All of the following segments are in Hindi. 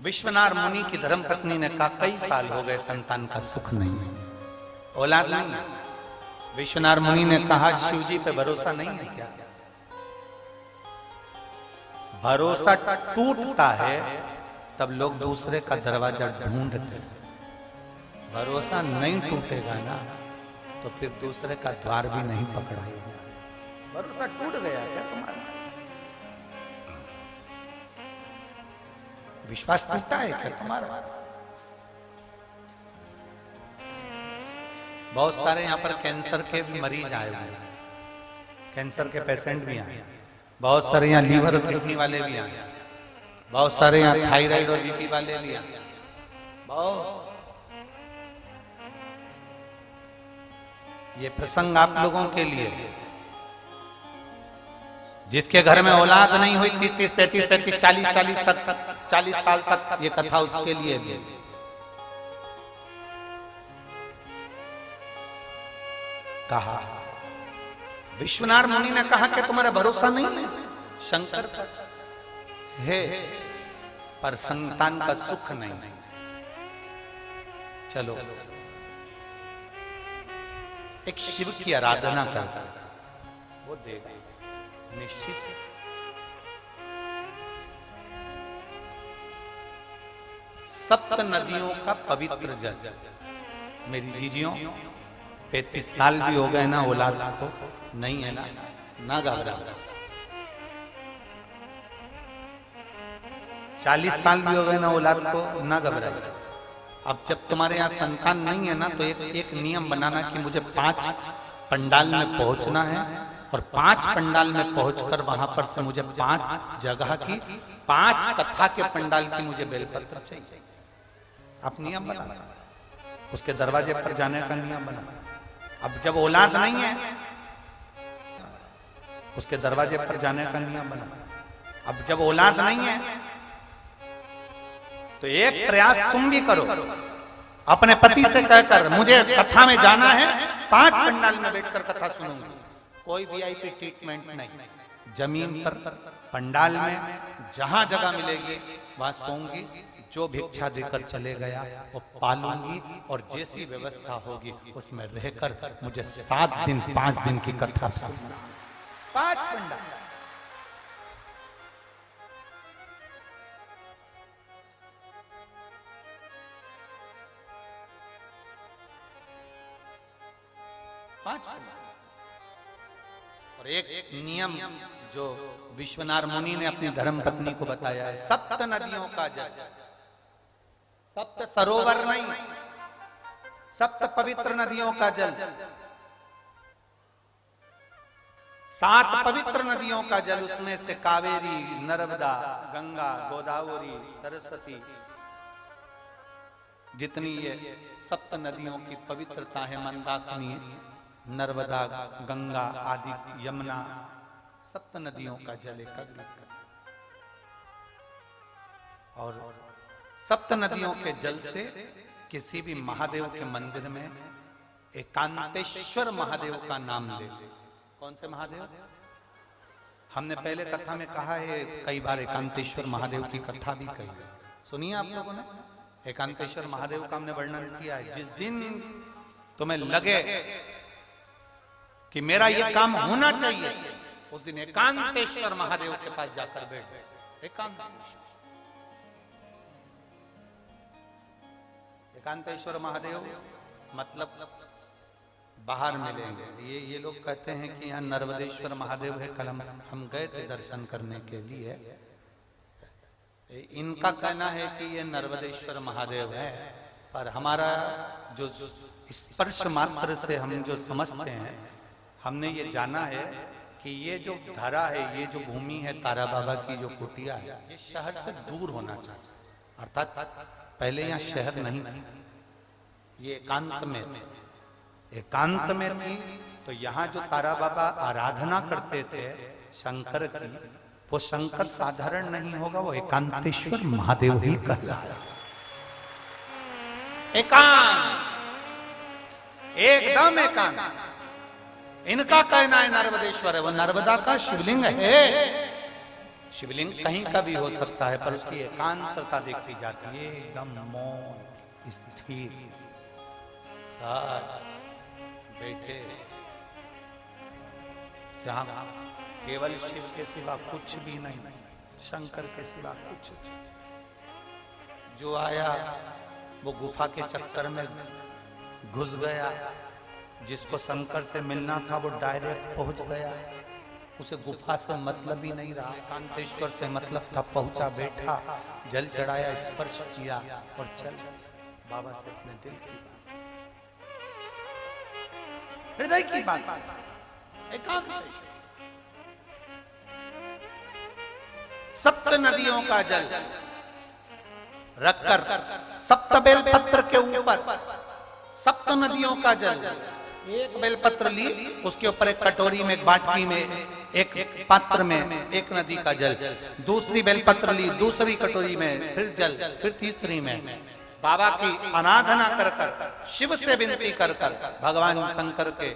विश्वनाथ मुनि की धर्मपत्नी ने कहा कई साल हो गए संतान का सुख नहीं है, औलाद नहीं है। विश्वनाथ मुनि ने कहा शिव जी पे भरोसा नहीं है क्या? भरोसा टूटता है तब लोग दूसरे का दरवाजा ढूंढते, भरोसा नहीं टूटेगा ना तो फिर दूसरे का द्वार भी नहीं पकड़ाएगा। भरोसा टूट गया क्या तुम्हारा? विश्वास टूटा है क्या तुम्हारा? बहुत सारे यहाँ पर कैंसर के भी मरीज आए हुए हैं, कैंसर के पेशेंट भी आए, बहुत सारे यहाँ लीवर और किडनी वाले भी आए, बहुत सारे यहाँ थायराइड और बीपी वाले भी आए। बहुत ये प्रसंग आप लोगों के लिए, जिसके घर में औलाद नहीं हुई 30, 35, 40 साल तक ये कथा उसके लिए भी। कहा विश्वनाथ मुनि ने कहा कि तुम्हारा भरोसा नहीं है शंकर पर है, पर संतान का सुख नहीं। चलो एक शिव की आराधना करता वो देगा निश्चित। सप्त नदियों का पवित्र जल, मेरी जीजियों 35 साल भी हो गए ना औलाद को नहीं है ना घबरा। 40 साल भी हो गए ना औलाद को ना घबरा। अब जब तुम्हारे यहाँ संतान नहीं है ना तो एक नियम बनाना कि मुझे 5 पंडाल में पहुंचना है और 5 पंडाल में पहुंचकर वहां पर से मुझे 5 जगह की 5 कथा के पंडाल की मुझे बेलपत्र चाहिए। आप नियम बना, उसके दरवाजे पर जाने का नियम बना। अब जब औलाद नहीं है उसके दरवाजे पर जाने का नियम बना। अब जब औलाद नहीं है तो एक प्रयास तुम भी करो, अपने पति से कहकर मुझे कथा में जाना है, 5 पंडाल में बैठकर कथा सुनूंगी। कोई वीआईपी ट्रीटमेंट नहीं, जमीन पर पंडाल में जहां जगह मिलेगी वहां सोऊंगी, जो भिक्षा देकर चले गया वो पालूंगी और जैसी व्यवस्था होगी उसमें रहकर मुझे 7 दिन 5 दिन की कथा सुनना। 5 पंडाल। और एक नियम जो विश्वनाथ मुनि ने अपनी धर्म पत्नी को बताया है, 7 नदियों का जल, 7 सरोवर नहीं, 7 पवित्र नदियों का जल, 7 पवित्र नदियों का जल, उसमें से कावेरी, नर्मदा, गंगा, गोदावरी, सरस्वती, जितनी ये 7 नदियों की पवित्रता है, मंदाकिनी, नर्मदा, गंगा आदि, यमुना, 7 नदियों का जल एकत्रित कर और 7 नदियों के जल से किसी भी महादेव के मंदिर में एकांतेश्वर महादेव का नाम ले। कौन से महादेव? हमने पहले कथा में कहा है, कई बार एकांतेश्वर महादेव की कथा भी कही है, सुनिए आप लोगों ने। एकांतेश्वर महादेव का हमने वर्णन किया है। जिस दिन तुम्हें लगे कि मेरा ये काम होना चाहिए उस दिन एकांतेश्वर महादेव के पास जाकर बैठ। एकांतेश्वर महादेव मतलब बाहर मिलेंगे। ये लोग कहते हैं कि यहाँ नर्मदेश्वर महादेव है, कल हम गए थे दर्शन करने के लिए। इनका कहना है कि ये नर्मदेश्वर महादेव है, पर हमारा जो स्पर्श मात्र से हम जो समझते हैं, हमने ये जाना है कि ये जो धरा है, ये जो भूमि है तारा बाबा की जो कुटिया है, ये शहर से दूर होना चाहिए। अर्थात पहले यहाँ शहर नहीं थी, ये एकांत में थे, एकांत में थी। तो यहाँ जो तारा बाबा आराधना करते थे शंकर की, वो शंकर साधारण नहीं होगा, वो एकांतेश्वर महादेव ही कहलाया। एकांत, एकदम एकांत। इनका कहना है नर्मदेश्वर है, वो नर्मदा का शिवलिंग है। शिवलिंग कहीं का भी हो सकता है, पर उसकी एकांतता देखी जाती है, एकदम मौन स्थिर, साज बैठे, जहां केवल शिव के सिवा कुछ भी नहीं, शंकर के सिवा कुछ। जो आया वो गुफा के चक्कर में घुस गया, जिसको शंकर से मिलना था वो डायरेक्ट पहुंच गया, उसे गुफा से मतलब ही नहीं रहा, कांतेश्वर से मतलब था। पहुंचा, बैठा, जल चढ़ाया, स्पर्श किया और चल बाबा से अपने दिल की बात, हृदय की बात, एकांत। सप्त नदियों का जल रखकर, सप्त बेलपत्र के ऊपर सप्त नदियों का जल, एक बेलपत्र ली, उसके ऊपर एक कटोरी में, एक बाटकी में, एक पात्र में एक नदी का जल, दूसरी बेलपत्र ली, दूसरी कटोरी में फिर जल, फिर तीसरी में बाबा की आराधना कर कर, शिव से विनती कर कर, भगवान शंकर के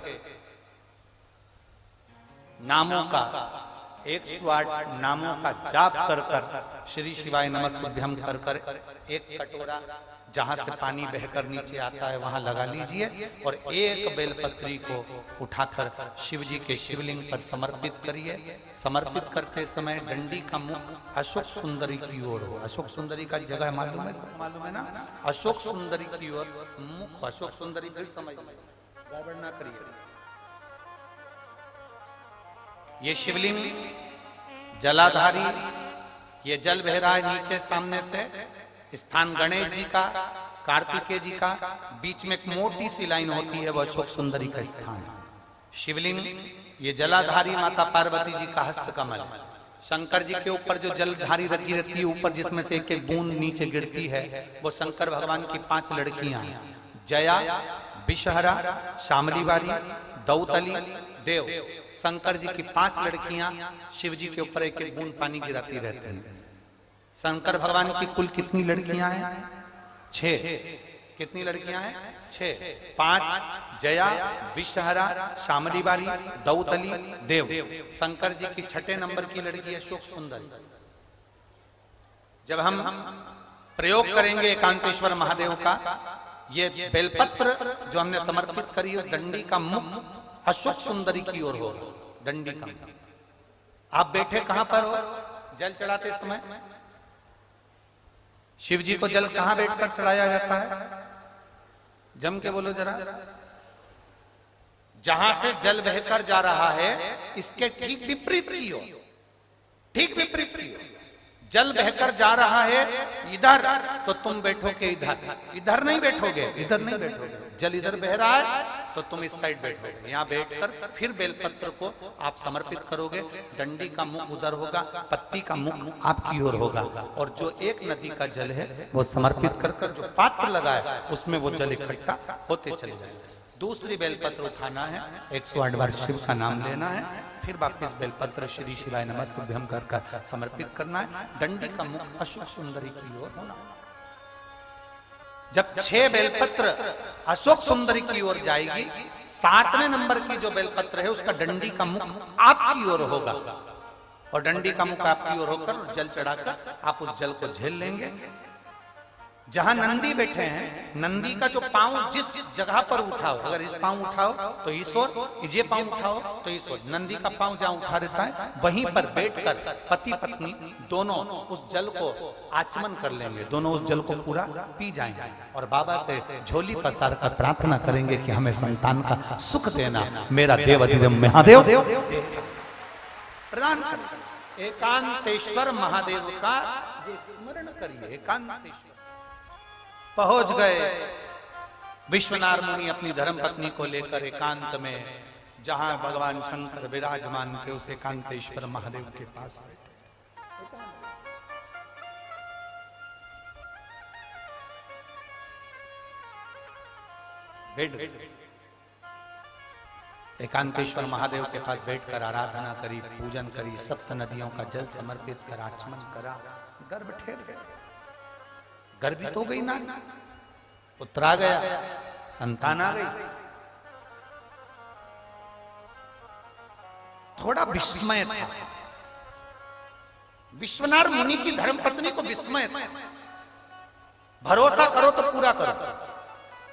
नामों का, 108 नामों का जाप कर कर, श्री शिवाय नमस्तुभ्यम कर कर, एक कटोरा जहां से पानी बहकर नीचे आता है वहां लगा लीजिए और एक बेलपत्री को उठाकर शिव जी के शिवलिंग पर समर्पित करिए। समर्पित करते समय डंडी का मुख अशोक सुंदरी की ओर हो। अशोक सुंदरी का जगह मालूम है, सब मालूम है ना? अशोक सुंदरी की ओर मुख, अशोक सुंदरी फिर समझ गड़बड़ ना करिए। ये शिवलिंग जलाधारी, ये जल बह रहा है नीचे सामने से, स्थान गणेश जी का, कार्तिकेय जी का, बीच में एक मोटी सी लाइन होती है, वो अशोक सुंदरी का स्थान है। शिवलिंग ये जलाधारी माता पार्वती जी का हस्त कमल, शंकर जी के ऊपर जो जलधारी रखी रहती है ऊपर, जिसमें से एक एक बूंद नीचे गिरती है, वो शंकर भगवान की 5 लड़कियां हैं, जया, विषहरा, शामलीवारी, दौतली, देव। शंकर जी की 5 लड़कियां शिव जी के ऊपर एक एक बूंद पानी गिराती रहती हैं। शंकर भगवान की कुल कितनी लड़कियां हैं? 6। कितनी लड़कियां हैं? 6। 5 जया, विषहरा, शामलीवारी, दौतली, देव। शंकर जी की 6ठे नंबर की लड़की अशोक सुंदरी। जब हम प्रयोग करेंगे एकांतेश्वर महादेव का, ये बेलपत्र जो हमने समर्पित करी उस डंडी का मुख अशोक सुंदरी की ओर हो, डंडी का। आप बैठे कहां पर हो? जल चढ़ाते समय शिव जी को जल कहां बैठकर चढ़ाया जाता है? जम के बोलो जरा। जहां से जल बहकर जा रहा है इसके ठीक विपरीत की ओर, ठीक विपरीत की ओर जल बहकर जा रहा है इधर, तो तुम बैठोगे इधर, इधर नहीं बैठोगे, इधर नहीं बैठोगे। जल इधर बह रहा है तो तुम इस साइड बैठोगे। यहाँ बैठकर फिर बेलपत्र को आप समर्पित करोगे। डंडी का मुख उधर होगा, पत्ती का मुख आपकी ओर होगा, और जो एक नदी का जल है वो समर्पित कर कर जो पात्र लगा है उसमें वो जल इकट्ठा होते चले जाएंगे। दूसरी बेलपत्र उठाना है, 108 बार शिव का नाम लेना है, फिर वापिस बेलपत्र श्री शिवाय नमस्तुभ्यम कर कर समर्पित करना है। डंडी का मुख अशोक सुंदरी की ओर होना। जब 6 बेलपत्र अशोक सुंदरी की ओर जाएगी, 7वें नंबर की जो बेलपत्र है उसका डंडी का मुख आपकी ओर होगा, और डंडी का मुख आपकी ओर होकर जल चढ़ाकर आप उस जल को झेल लेंगे। जहां नंदी बैठे हैं, नंदी का जो पांव जिस जगह पर उठाओ, अगर इस पांव उठाओ तो इस ओर, ये पांव उठाओ तो इस ओर, नंदी का पांव जहां उठा रहता है वहीं पर बैठकर पति पत्नी दोनों उस जल को आचमन कर लेंगे, दोनों उस जल को पूरा पी जाएंगे और बाबा से झोली पसार कर प्रार्थना करेंगे कि हमें संतान का सुख देना, मेरा देव अधिदेव महादेव प्रदान करें। एकांतेश्वर महादेव का स्मरण करिए। एकांतेश्वर पहुंच गए विश्वनाथ मुनि अपनी धर्मपत्नी को लेकर एकांत में, जहां भगवान शंकर विराजमान थे, उस एकांतेश्वर महादेव के पास बैठ गए। एकांतेश्वर महादेव के पास बैठकर आराधना करी, पूजन करी, सप्त नदियों का जल समर्पित कर आचमन करा। गर्भ ठहर गया, गर्भित हो गई ना, पुत्र आ गया, संतान आ गई। थोड़ा विस्मय था, विश्वनाथ मुनि की धर्मपत्नी को विस्मय था। भरोसा करो तो पूरा करो,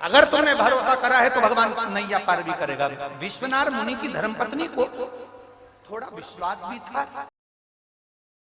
अगर तुमने भरोसा करा है तो भगवान नैया पार भी करेगा। विश्वनाथ मुनि की धर्मपत्नी को थोड़ा विश्वास भी था